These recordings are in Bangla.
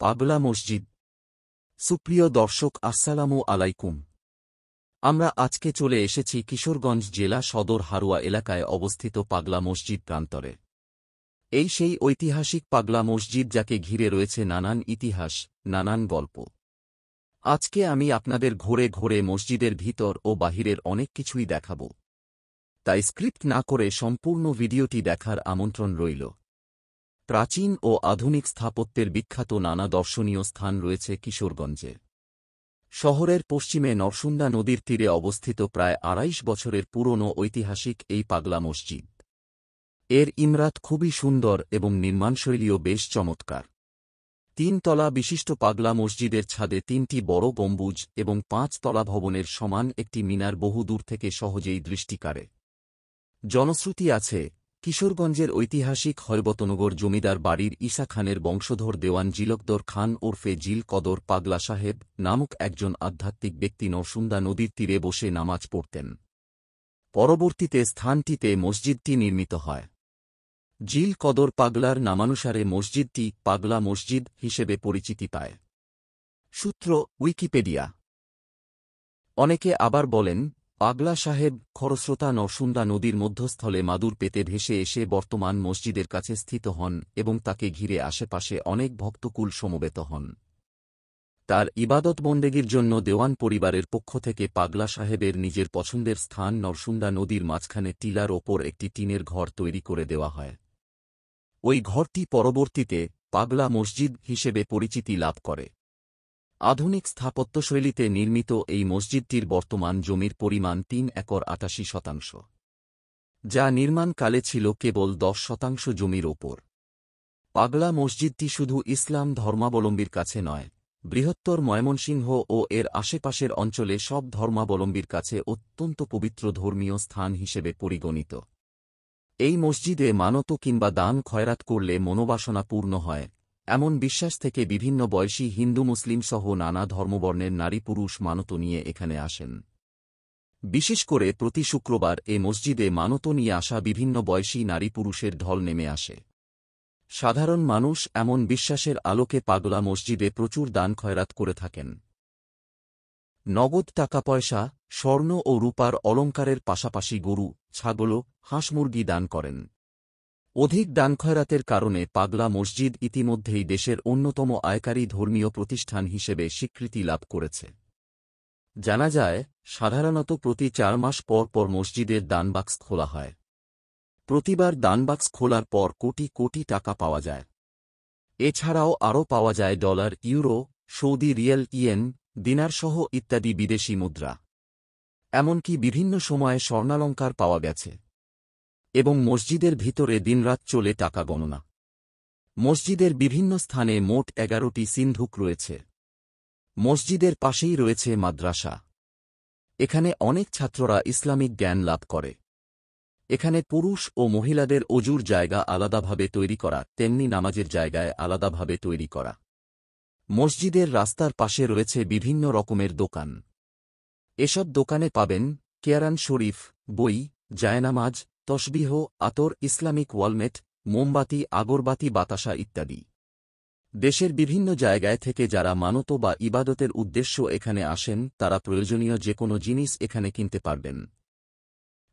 পাগলা মসজিদ। সুপ্রিয় দর্শক, আসসালামু আলাইকুম। আমরা আজকে চলে এসেছি কিশোরগঞ্জ জেলা সদর হারুয়া এলাকায় অবস্থিত পাগলা মসজিদ প্রান্তরে। এই সেই ঐতিহাসিক পাগলা মসজিদ, যাকে ঘিরে রয়েছে নানান ইতিহাস, নানান গল্প। আজকে আমি আপনাদের ঘুরে ঘুরে মসজিদের ভিতর ও বাহিরের অনেক কিছুই দেখাব। তাই স্ক্রিপ্ট না করে সম্পূর্ণ ভিডিওটি দেখার আমন্ত্রণ রইল। প্রাচীন ও আধুনিক স্থাপত্যের বিখ্যাত নানা দর্শনীয় স্থান রয়েছে কিশোরগঞ্জে। শহরের পশ্চিমে নরসুন্দা নদীর তীরে অবস্থিত প্রায় ২৫ বছরের পুরনো ঐতিহাসিক এই পাগলা মসজিদ। এর ইমরাত খুবই সুন্দর এবং নির্মাণশৈলীও বেশ চমৎকার। ৩ তলা বিশিষ্ট পাগলা মসজিদের ছাদে ৩টি বড় গম্বুজ এবং ৫ তলা ভবনের সমান একটি মিনার বহু দূর থেকে সহজেই দৃষ্টি কাড়ে। জনশ্রুতি আছে, কিশোরগঞ্জের ঐতিহাসিক হরবতনগর জমিদার বাড়ির ঈসা খানের বংশধর দেওয়ান জিলকদর খান ওরফে জিল কদর পাগলা সাহেব নামক একজন আধ্যাত্মিক ব্যক্তি নরসুন্দা নদীর তীরে বসে নামাজ পড়তেন। পরবর্তীতে স্থানটিতে মসজিদটি নির্মিত হয়। জিল কদর পাগলার নামানুসারে মসজিদটি পাগলা মসজিদ হিসেবে পরিচিতি পায়। সূত্র উইকিপিডিয়া। অনেকে আবার বলেন, পাগলা সাহেব খরস্রোতা নরসুন্দা নদীর মধ্যস্থলে মাদুর পেতে ভেসে এসে বর্তমান মসজিদের কাছে স্থিত হন এবং তাকে ঘিরে আশেপাশে অনেক ভক্তকুল সমবেত হন। তার ইবাদত বন্দেগীর জন্য দেওয়ান পরিবারের পক্ষ থেকে পাগলা সাহেবের নিজের পছন্দের স্থান নরসুন্দা নদীর মাঝখানে টিলার ওপর একটি টিনের ঘর তৈরি করে দেওয়া হয়। ওই ঘরটি পরবর্তীতে পাগলা মসজিদ হিসেবে পরিচিতি লাভ করে। আধুনিক স্থাপত্যশৈলীতে নির্মিত এই মসজিদটির বর্তমান জমির পরিমাণ ৩ একর ৮৮ শতাংশ, যা নির্মাণকালে ছিল কেবল ১০ শতাংশ জমির ওপর। পাগলা মসজিদটি শুধু ইসলাম ধর্মাবলম্বীর কাছে নয়, বৃহত্তর ময়মনসিংহ ও এর আশেপাশের অঞ্চলে সব ধর্মাবলম্বীর কাছে অত্যন্ত পবিত্র ধর্মীয় স্থান হিসেবে পরিগণিত। এই মসজিদে মানত কিংবা দান খয়রাত করলে মনোবাসনা পূর্ণ হয়, এমন বিশ্বাস থেকে বিভিন্ন বয়সী হিন্দু মুসলিম সহ নানা ধর্মবর্ণের নারী পুরুষ মানত নিয়ে এখানে আসেন। বিশেষ করে প্রতি শুক্রবার এ মসজিদে মানত নিয়ে আসা বিভিন্ন বয়সী নারী পুরুষের ঢল নেমে আসে। সাধারণ মানুষ এমন বিশ্বাসের আলোকে পাগলা মসজিদে প্রচুর দান খয়রাত করে থাকেন। নগদ টাকা পয়সা, স্বর্ণ ও রূপার অলঙ্কারের পাশাপাশি গরু, ছাগল, হাঁস মুরগি দান করেন। অধিক দান খয়রাতের কারণে পাগলা মসজিদ ইতিমধ্যেই দেশের অন্যতম আয়কারী ধর্মীয় প্রতিষ্ঠান হিসেবে স্বীকৃতি লাভ করেছে। জানা যায়, সাধারণত প্রতি ৪ মাস পর পর মসজিদের দানবাক্স খোলা হয়। প্রতিবার দানবাক্স খোলার পর কোটি কোটি টাকা পাওয়া যায়। এছাড়াও আরও পাওয়া যায় dollar, euro, Saudi riyal, yen, দিনারসহ ইত্যাদি বিদেশি মুদ্রা। এমনকি বিভিন্ন সময়ে স্বর্ণালঙ্কার পাওয়া গেছে। এবং মসজিদের ভিতরে দিনরাত চলে টাকা গণনা। মসজিদের বিভিন্ন স্থানে মোট ১১টি সিন্ধুক রয়েছে। মসজিদের পাশেই রয়েছে মাদ্রাসা। এখানে অনেক ছাত্ররা ইসলামিক জ্ঞান লাভ করে। এখানে পুরুষ ও মহিলাদের অজুর জায়গা আলাদাভাবে তৈরি করা, তেমনি নামাজের জায়গায় আলাদাভাবে তৈরি করা। মসজিদের রাস্তার পাশে রয়েছে বিভিন্ন রকমের দোকান। এসব দোকানে পাবেন কেরান শরীফ, বই, জায়নামাজ, তসবিহ, আতর, ইসলামিক ওয়ালমেট, মোমবাতি, আগরবাতি, বাতাসা ইত্যাদি। দেশের বিভিন্ন জায়গায় থেকে যারা মানত বা ইবাদতের উদ্দেশ্য এখানে আসেন, তারা প্রয়োজনীয় যে কোনো জিনিস এখানে কিনতে পারবেন।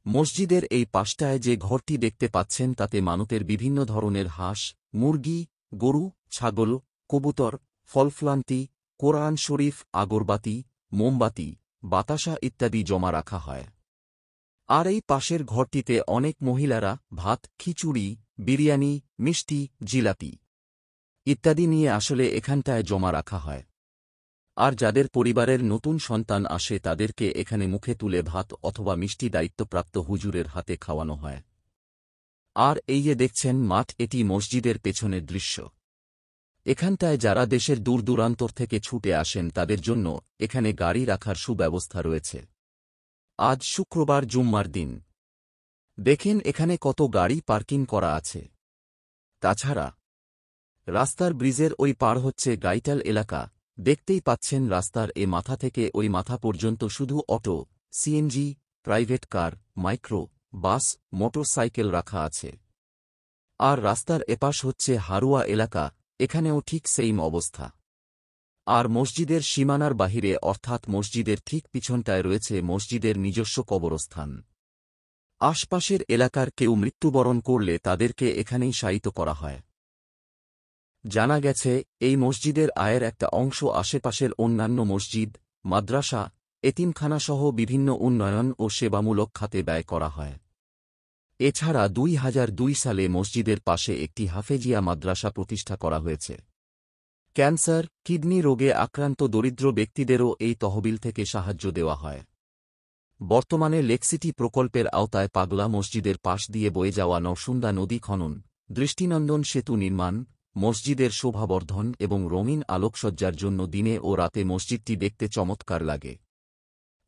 মসজিদের এই পাশটায় যে ঘরটি দেখতে পাচ্ছেন, তাতে মানতের বিভিন্ন ধরনের হাঁস, মুরগি, গরু, ছাগল, কবুতর, ফলফলান্তি, কোরআন শরীফ, আগরবাতি, মোমবাতি, বাতাসা ইত্যাদি জমা রাখা হয়। আর এই পাশের ঘরটিতে অনেক মহিলারা ভাত, খিচুড়ি, বিরিয়ানি, মিষ্টি, জিলাপি ইত্যাদি নিয়ে আসলে এখানটায় জমা রাখা হয়। আর যাদের পরিবারের নতুন সন্তান আসে, তাদেরকে এখানে মুখে তুলে ভাত অথবা মিষ্টি দায়িত্বপ্রাপ্ত হুজুরের হাতে খাওয়ানো হয়। আর এই যে দেখছেন মাঠ, এটি মসজিদের পেছনের দৃশ্য। এখানটায় যারা দেশের দূর দূরান্তর থেকে ছুটে আসেন, তাদের জন্য এখানে গাড়ি রাখার সুব্যবস্থা রয়েছে। আজ শুক্রবার, জুম্মার দিন। দেখেন এখানে কত গাড়ি পার্কিং করা আছে। তাছাড়া রাস্তার ব্রিজের ওই পার হচ্ছে গাইটাল এলাকা। দেখতেই পাচ্ছেন রাস্তার এ মাথা থেকে ওই মাথা পর্যন্ত শুধু auto, CNG, private car, micro bus, motor cycle রাখা আছে। আর রাস্তার এপাশ হচ্ছে হারুয়া এলাকা, এখানেও ঠিক সেইম অবস্থা। আর মসজিদের সীমানার বাহিরে অর্থাৎ মসজিদের ঠিক পিছনটায় রয়েছে মসজিদের নিজস্ব কবরস্থান। আশপাশের এলাকার কেউ মৃত্যুবরণ করলে তাদেরকে এখানেই শায়িত করা হয়। জানা গেছে এই মসজিদের আয়ের একটা অংশ আশেপাশের অন্যান্য মসজিদ, মাদ্রাসা, এতিমখানাসহ বিভিন্ন উন্নয়ন ও সেবামূলক খাতে ব্যয় করা হয়। এছাড়া ২০০২ সালে মসজিদের পাশে একটি হাফেজিয়া মাদ্রাসা প্রতিষ্ঠা করা হয়েছে। ক্যান্সার, কিডনি রোগে আক্রান্ত দরিদ্র ব্যক্তিদেরও এই তহবিল থেকে সাহায্য দেওয়া হয়। বর্তমানে লেকসিটি প্রকল্পের আওতায় পাগলা মসজিদের পাশ দিয়ে বয়ে যাওয়া নরসুন্দা নদী খনন, দৃষ্টিনন্দন সেতু নির্মাণ, মসজিদের শোভাবর্ধন এবং রঙিন আলোকসজ্জার জন্য দিনে ও রাতে মসজিদটি দেখতে চমৎকার লাগে।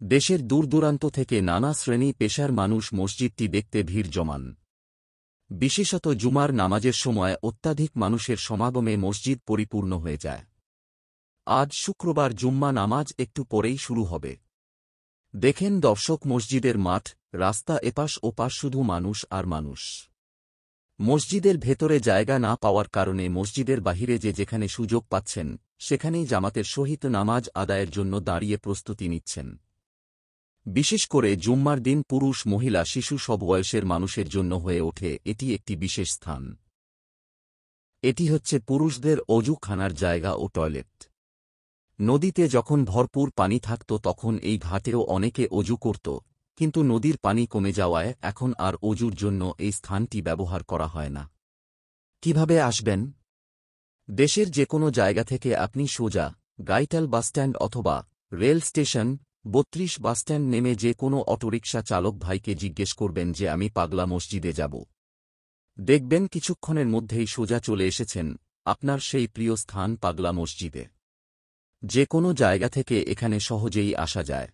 দেশের দূরদূরান্ত থেকে নানা শ্রেণী পেশার মানুষ মসজিদটি দেখতে ভিড় জমান। বিশেষত জুমার নামাজের সময় অত্যাধিক মানুষের সমাগমে মসজিদ পরিপূর্ণ হয়ে যায়। আজ শুক্রবার জুম্মা নামাজ একটু পরেই শুরু হবে। দেখেন দর্শক, মসজিদের মাঠ, রাস্তা এপাশ ওপাশ শুধু মানুষ আর মানুষ। মসজিদের ভেতরে জায়গা না পাওয়ার কারণে মসজিদের বাহিরে যে যেখানে সুযোগ পাচ্ছেন সেখানেই জামাতের সহিত নামাজ আদায়ের জন্য দাঁড়িয়ে প্রস্তুতি নিচ্ছেন। বিশেষ করে জুম্মার দিন পুরুষ, মহিলা, শিশু সব বয়সের মানুষের জন্য হয়ে ওঠে এটি একটি বিশেষ স্থান। এটি হচ্ছে পুরুষদের অজুখানার জায়গা ও টয়লেট। নদীতে যখন ভরপুর পানি থাকত তখন এই ঘাটেও অনেকে অজু করত, কিন্তু নদীর পানি কমে যাওয়ায় এখন আর অজুর জন্য এই স্থানটি ব্যবহার করা হয় না। কিভাবে আসবেন? দেশের যে কোনো জায়গা থেকে আপনি সোজা গাইটাল বাসস্ট্যান্ড অথবা রেল স্টেশন ৩২ বাসস্ট্যান্ড নেমে যে কোনো অটোরিকশা চালক ভাইকে জিজ্ঞেস করবেন যে আমি পাগলা মসজিদে যাব। দেখবেন কিছুক্ষণের মধ্যেই সোজা চলে এসেছেন আপনার সেই প্রিয় স্থান পাগলা মসজিদে। যে কোনো জায়গা থেকে এখানে সহজেই আসা যায়।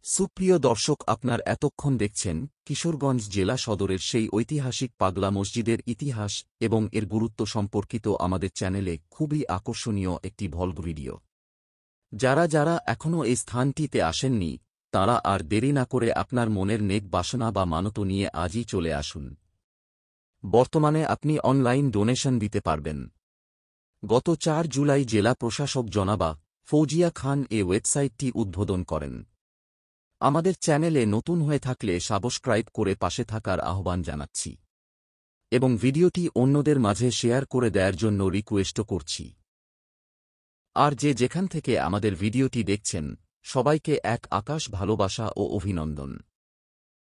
সুপ্রিয় দর্শক, আপনার এতক্ষণ দেখছেন কিশোরগঞ্জ জেলা সদরের সেই ঐতিহাসিক পাগলা মসজিদের ইতিহাস এবং এর গুরুত্ব সম্পর্কিত আমাদের চ্যানেলে খুবই আকর্ষণীয় একটি ভ্লগ ভিডিও। যারা যারা এখনও এই স্থানটিতে আসেননি তাঁরা আর দেরি না করে আপনার মনের নেক বাসনা বা মানত নিয়ে আজই চলে আসুন। বর্তমানে আপনি অনলাইন ডোনেশন দিতে পারবেন। গত ৪ জুলাই জেলা প্রশাসক জনাবা ফৌজিয়া খান ওয়েবসাইটটি উদ্বোধন করেন। আমাদের চ্যানেলে নতুন হয়ে থাকলে সাবস্ক্রাইব করে পাশে থাকার আহ্বান জানাচ্ছি এবং ভিডিওটি অন্যদের মাঝে শেয়ার করে দেওয়ার জন্য রিকোয়েস্টও করছি। আর যে যেখান থেকে আমাদের ভিডিওটি দেখছেন সবাইকে এক আকাশ ভালোবাসা ও অভিনন্দন।